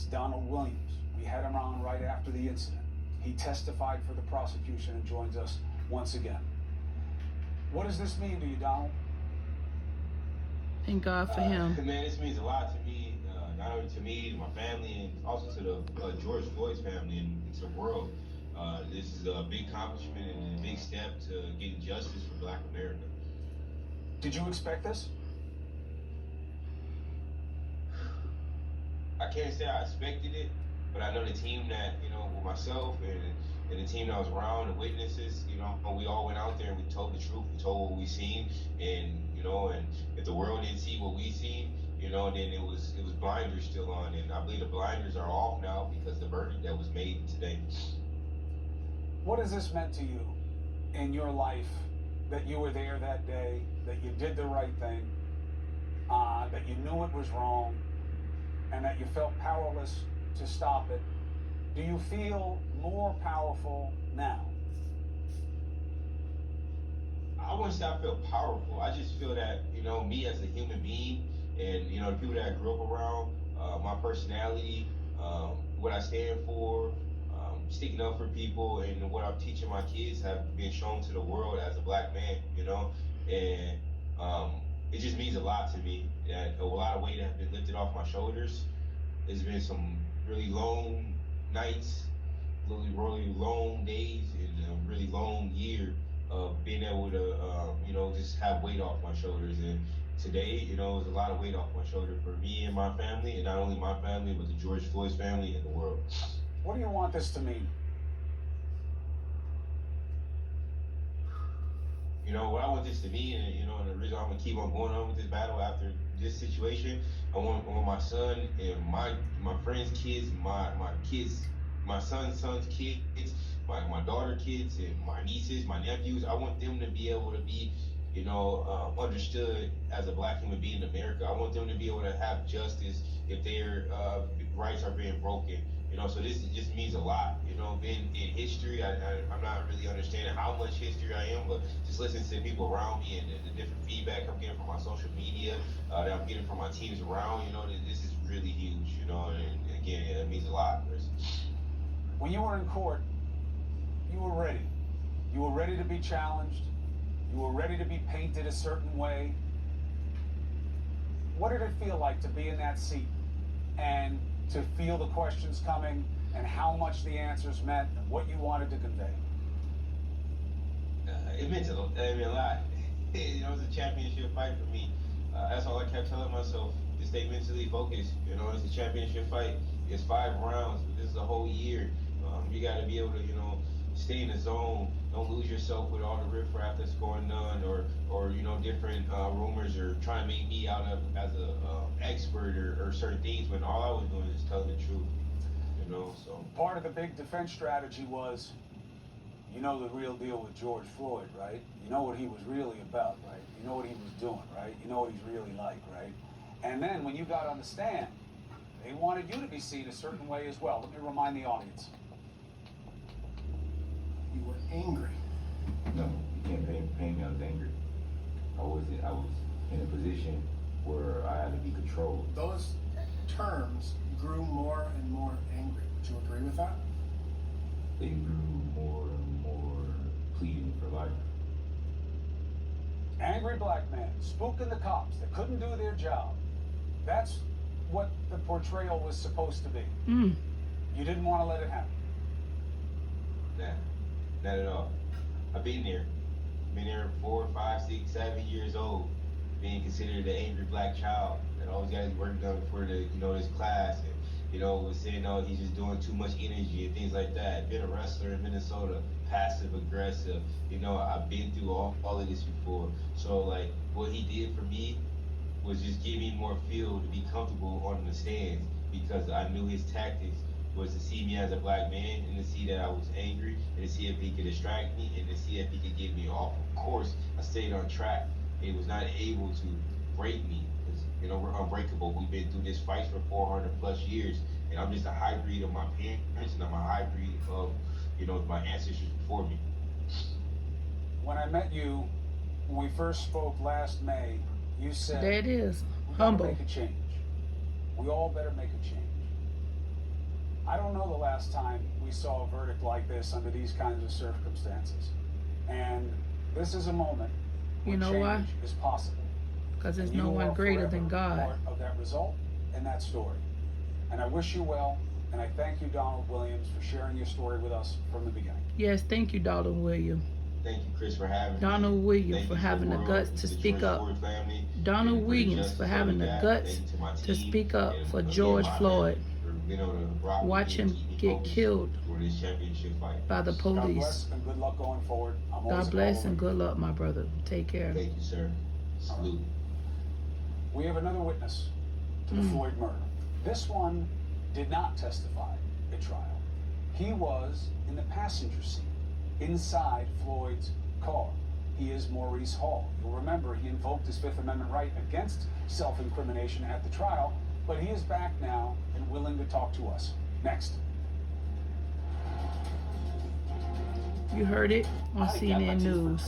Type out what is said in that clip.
Donald Williams. We had him on right after the incident. He testified for the prosecution and joins us once again. What does this mean to you, Donald? Thank God for him. Man, this means a lot to me, not only to me, to my family, and also to the George Floyd's family and to the world. This is a big accomplishment and a big step to getting justice for Black America. Did you expect this? I can't say I expected it, but I know the team that, with myself and the team that was around, the witnesses, we all went out there and we told the truth. We told what we seen, and and if the world didn't see what we seen, then it was blinders still on, and I believe the blinders are off now because the verdict that was made today. What has this meant to you in your life, that you were there that day, that you did the right thing, that you knew it was wrong, and that you felt powerless to stop it? Do you feel more powerful now? I wouldn't say I feel powerful. I just feel that, me as a human being and, the people that I grew up around, my personality, what I stand for, sticking up for people, and what I'm teaching my kids have been shown to the world as a Black man, and it just means a lot to me that a lot of weight has been lifted off my shoulders. There's been some really long nights, really long days, and a really long year of being able to, just have weight off my shoulders. And today, it was a lot of weight off my shoulder for me and my family, and not only my family, but the George Floyd's family and the world. What do you want this to mean? What I want this to mean, and the reason I'm gonna keep on going on with this battle after this situation, I want my son and my friends' kids, my kids, my son's kids, my daughter kids, and my nieces, my nephews. I want them to be able to be, understood as a Black human being in America. I want them to be able to have justice if their rights are being broken. So this just means a lot. Being in history, I'm not really understanding how much history I am, but just listening to the people around me and the different feedback I'm getting from my social media, that I'm getting from my teams around, this is really huge, and again, it means a lot. When you were in court, you were ready. You were ready to be challenged. You were ready to be painted a certain way. What did it feel like to be in that seat and to feel the questions coming and how much the answers meant and what you wanted to convey? It meant a lot. It was a championship fight for me. That's all I kept telling myself, to stay mentally focused. It's a championship fight. It's 5 rounds, but this is a whole year. You got to be able to, stay in the zone. Don't lose yourself with all the riffraff that's going on, or different rumors, or trying to make me out of as a expert or certain things, when all I was doing is telling the truth. So part of the big defense strategy was, the real deal with George Floyd, right? You know what he was really about, right? You know what he was doing, right? You know what he's really like, right? And then when you got on the stand, they wanted you to be seen a certain way as well. Let me remind the audience. You were angry. No, you can't paint me. I was angry. I was in a position where I had to be controlled. Those terms grew more and more angry. Would you agree with that? They grew more and more pleading for life. Angry Black man, spooking the cops that couldn't do their job. That's what the portrayal was supposed to be. You didn't want to let it happen. Nah, not at all. I've been there. Been there 4, 5, 6, 7 years old, being considered the angry Black child that always got his work done for this class, and was saying, oh, he's just doing too much energy and things like that. Been a wrestler in Minnesota, passive aggressive. I've been through all of this before. So like, what he did for me was just give me more feel to be comfortable on the stands, because I knew his tactics was to see me as a Black man and to see that I was angry and to see if he could distract me and to see if he could get me off. Of course, I stayed on track. He was not able to break me, because we're unbreakable. We've been through this fight for 400 plus years, and I'm just a hybrid of my parents, and I'm a hybrid of my ancestors before me. When I met you, when we first spoke last May, you said, there it is. we Humble. better make a change. We all better make a change. I don't know the last time we saw a verdict like this under these kinds of circumstances. And this is a moment You where know change why? is possible. Because there's And no you one are greater forever than God. part of that result and that story. And I wish you well, and I thank you, Donald Williams, for sharing your story with us from the beginning. Yes, thank you, Donald Williams. Thank you, Chris, for having me. Donald Williams Thank for you having the world, guts to speak George up. Floyd family. Donald Thank you for the Williams justice for on having the gap. guts Thank you to my to team speak up and for again, George my Floyd. family for being able to rock with Watch me and him keep me get focused killed for this championship fight. by the God police. bless and good luck going forward. I'm always God bless calling. and good luck, my brother. Take care. Thank you, sir. Salute. We have another witness to the Floyd murder. This one did not testify at trial. He was in the passenger seat inside Floyd's car. He is Maurice Hall. You'll remember he invoked his Fifth Amendment right against self-incrimination at the trial, but he is back now and willing to talk to us. Next. You heard it on I got my CNN teeth for News.